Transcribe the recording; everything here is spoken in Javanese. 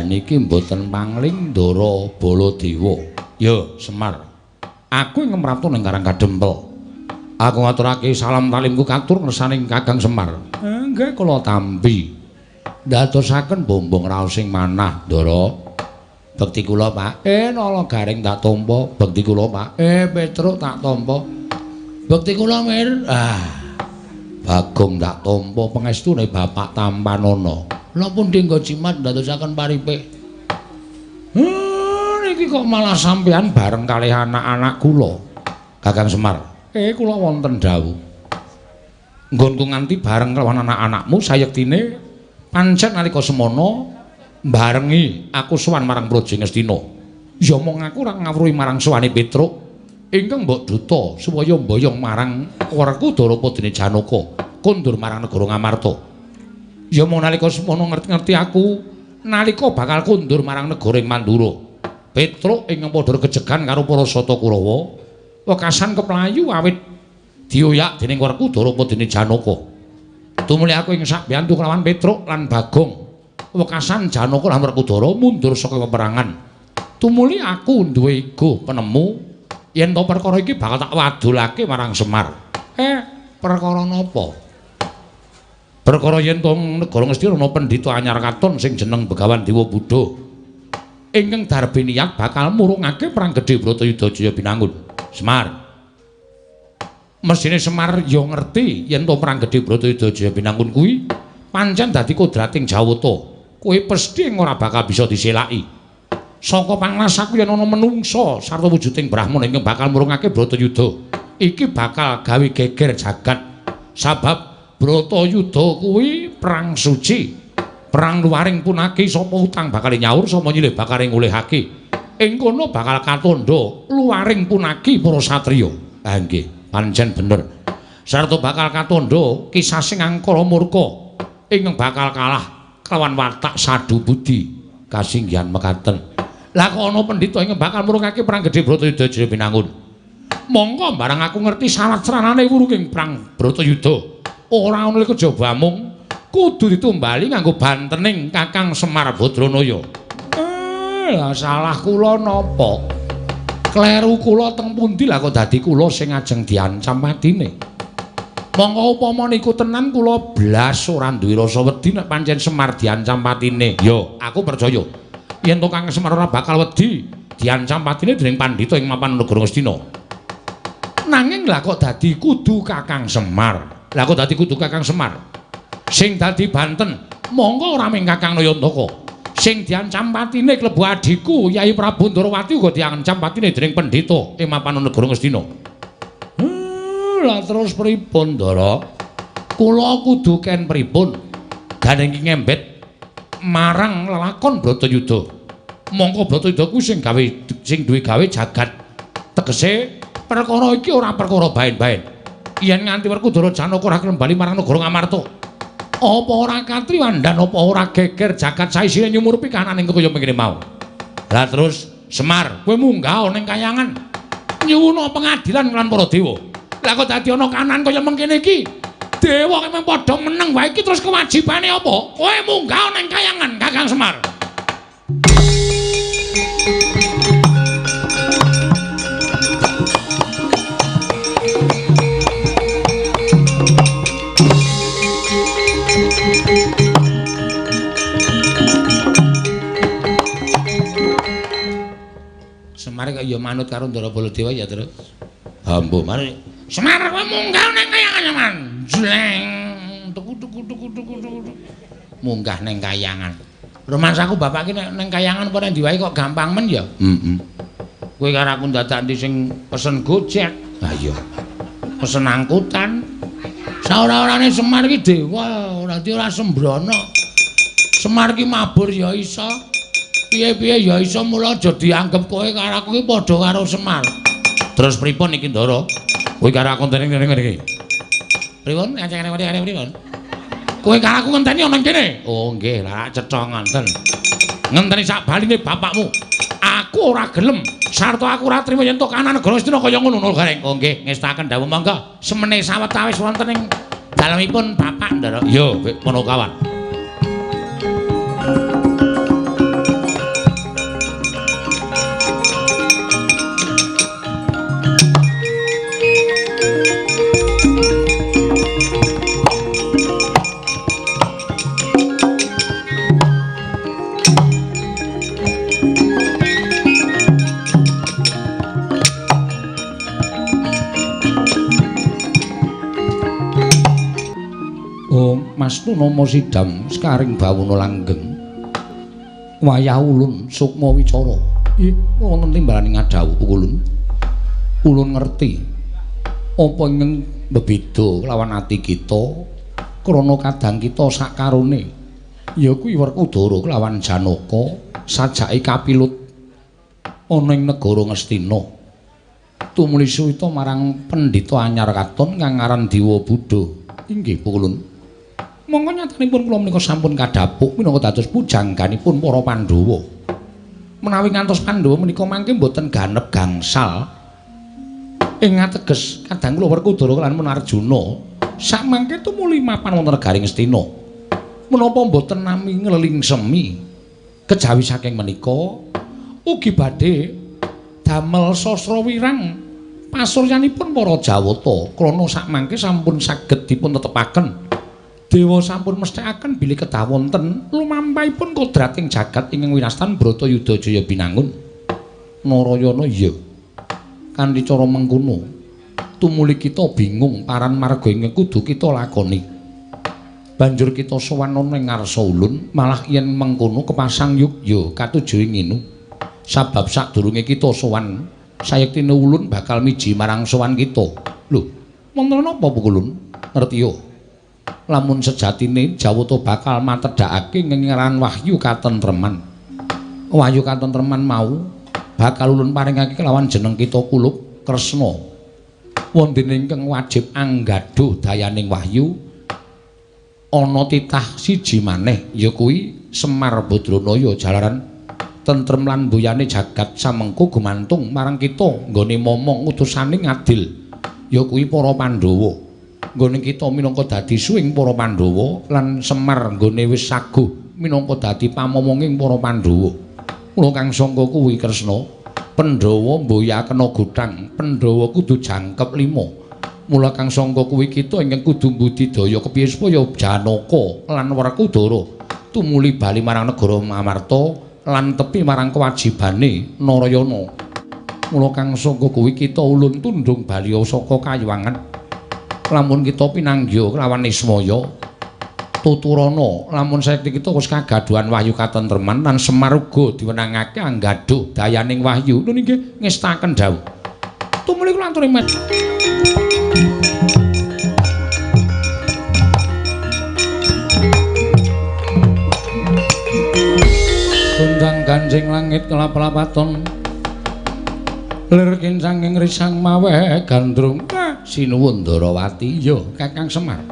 Niki mboten pangling Ndara Baladewa. Ya, Semar. Aku ing ngemratu ning Karang Kadempel. Aku ngaturake salam talimku katur ngersaning Kakang Semar. Nggih kula tampi. Ndadosaken bombong raos sing manah, Ndara. Bekti kula, Pak. Nala garing tak tampa. Bekti kula, Pak. Petruk tak tampa. Bekti kula, Mir. Bagong tak tampa pangestune Bapak Tampanana. Lha pun dinggo jimat ndadosaken paripik. Niki kok malah sampean bareng kalih anak-anak kula, Kakang Semar. Kula wonten dawuh. Nggonku nganti bareng kelawan anak-anakmu sayektine pancen nalika semana barengi aku sowan marang Praja Ngastina. Ya mong aku ora ngawruhi marang sowane Petruk ingkang mbok duta supaya mboyong marang werku Darapadene Janaka kondur marang negara Ngamarta. Ya mong nalika semana ngerti-ngerti aku nalika bakal kondur marang negara ing Mandura. Petruk ingkang padha kejegan karo para Sata Kurawa wekasan keplayu awit dioyak dening werku Darapadene Janaka. Tumuli aku ing sak biyantu kelawan Petruk lan Bagong wekasan Janaka lan Werkudara mundur saka peperangan. Tumuli aku duwe ego penemu yen to perkara iki bakal tak wadulake marang Semar. Perkara napa? Perkara yen to negara Ngastina ana pendhita anyar katon sing jeneng Begawan Dewa Buddha ingkang darbe niat bakal murungake perang gedhe Bratayuda Jaya Binangun. Semar. Mesine Semar ya ngerti yen to perang gedhe Bratayuda Jaya Binangun kuwi pancen dadi kodrating Jawata. Kowe pesthi ora bakal bisa diselaki. Saka panglasaku yen ana menungsa sarta wujuding Brahmana ingkang bakal murungake Bratayuda, iki bakal gawe geger jagat. Sabab Bratayuda kuwi perang suci. Perang luwaring punaki sapa utang bakal nyaur, sapa nyilih bakal ngolehake. Ing kono bakal katandha luwaring punaki para satriya. Nggih, pancen bener. Sarta bakal katandha kisah sing angkara murka ingkang bakal kalah kelawan watak sadu budi kasinggihan mekaten. Lah kok ana pendhita ingkang bakal murungake perang gedhe Bratayuda Jaya Binangun. Monggo barang aku ngerti salat-saranane wurunging perang Bratayuda. Ora ana kejaba mung kudu ditumbali nganggo bantening Kakang Semar Badranaya. Lah salah kula napa? Kleru kula teng pundi lah kok dadi kula sing ajeng diancam matine. Monggo upama niku tenan kula blas ora duwe rasa wedi nek pancen Semar diancam patine. Yo, aku percaya yen to Kang Semar ora bakal wedi diancam patine dening pandhita ing mapan negara Ngastina. Nanging lah kok dadi kudu Kakang Semar. Lah kok dadi kudu Kakang Semar. Sing dadi banten monggo ora mung Kakang Nayantaka. Sing diancam patine klebu adhiku Yai Prabu Ndarawati uga diancam patine dening pendhita ing mapan negara Ngastina. Lah terus pripun, Ndara? Kula kudu ken pripun? Gandeng ngembet marang lelakon Bratayuda. Mongko Bratayuda kuwi sing duwe gawe jagat. Tegese perkara iki ora perkara baen-baen. Yen nganti Werkudara Janaka ora gelem bali marang negara Ngamarta, apa ora katriwandan apa ora geger jagat saisine nyumurupi kananing kaya mengkene mau. Lah terus Semar, kowe munggah ning kayangan nyuwuna pengadilan lan para dewa. Lah kok dadi ana kanan kaya mengkene iki, dewa kemeng padha meneng wae iki terus kewajibane apa? Kowe munggah ning kayangan Kakang Semar. Semar kok ya manut karo Ndara Baladewa ya terus. Ambo mari. Semar kowe munggah ning kayangan, Man. Jleng. Munggah ning kayangan. Romansaku bapak ki ning kayangan apa ning diwae kok gampang men ya? Heeh. Kowe karo aku dadak ndi sing pesen Gojek. Ha iya. Pesen angkutan. Saora-orane Semar ki dewa, ora sembrono. Semar ki mabur ya iso. Piye-piye ya iso mula aja dianggep kowe karo aku ki padha karo Semar. Terus pripun iki Ndara? Kowe karo aku ngenteni ngene iki. Pripun? Kancane pripun? Kowe karo aku ngenteni ana kene. Oh nggih, lah cetha ngonten. Ngenteni sak baline bapakmu. Aku ora gelem sarta aku ora trima yen to kanan negara Astina kaya ngono nul gareng. Oh nggih, ngestaken dawuh monggo. Semene sawetawis wonten ing Dalemipun Bapak Ndara. Iya, ngono kawan. Masnu nama sidam sekaring bawuna langgeng wayah ulun sukma wicara ih wonten timbalaning ngadawu ulun ngerti apa ingkang bebeda lawan ati kita krana kadang kita sakarone ya kuwi Werkudara kelawan Janaka sajake kapilut ana ing negara Ngastina tumuli suwita marang pendhita anyar katon kang aran Dewa Buddha inggih ulun. Monggo nyatanipun kula menika sampun kadhapuk minangka dados pujangganipun para Pandhawa. Menawi ngantos Pandhawa menika mangke boten ganep gangsal ing ateges kadang kula Werkudara lan Arjuna sak mangke tumuli mapan wonten negaring Astina. Menapa boten nami nglelingsemi kejawi saking menika ugi badhe damel sastra wirang pasuryanipun para Jawata krana sak mangke sampun saged dipun tetepaken. Dewa sampun mesthekaken bilih kedah wonten lumampahipun kodrating jagat ingkang winastan Bratayuda Jaya binangun. Narayana iya. Kanthi cara mengkono, tumuli kita bingung paran marga ingkang kudu kita lakoni. Banjur kita sowan ana ing ngarsa ulun, malah yen mengkono kepasang yugya katujuhe nginu. Sabab sadurunge kita sowan, sayektine ulun bakal miji marang sowan kita. Lho, wonten napa ulun? Ngerti yo. Lamun sejatine Jawata bakal matedhakake ngengeran wahyu katentreman. Wahyu katentreman mau bakal ulun paringake kelawan jeneng kita Kulup Kresna. Wondene ingkang wajib anggadhuh dayaning wahyu ana titah siji maneh ya kuwi Semar Badranaya jalaran tentrem lan boyane jagat samengko gumantung marang kita nggone momong utusaning adil ya kuwi para Pandhawa. Nggone kita minangka dadi suwing para Pandhawa lan Semar nggone wis saguh minangka dadi pamomonging para Pandhawa. Mula kang sangka kuwi Kresna, Pandhawa mboya kena godhang, Pandhawa kudu jangkep 5. Mula kang sangka kuwi kita ingkang kudu mbudidaya kepiye supaya Janaka lan Werkudara tumuli bali marang negara Amarta lan tepi marang kewajibane Narayana. Mula kang sangka kuwi kita ulun tundung bali saka kayuwangan. Lamun kita pinanggya kelawan Ismaya tuturana lamun saiki kita wis kagaduhan wahyu katentreman lan Semar uga diwenangake anggadhuh dayaning wahyu lho nggih ngestaken dawuh tumuli kula aturi Tundang ganjing langit kelap-lapaton lir kincang ing risang mawe gandrung sinuwun Ndarawati ya Kakang Semar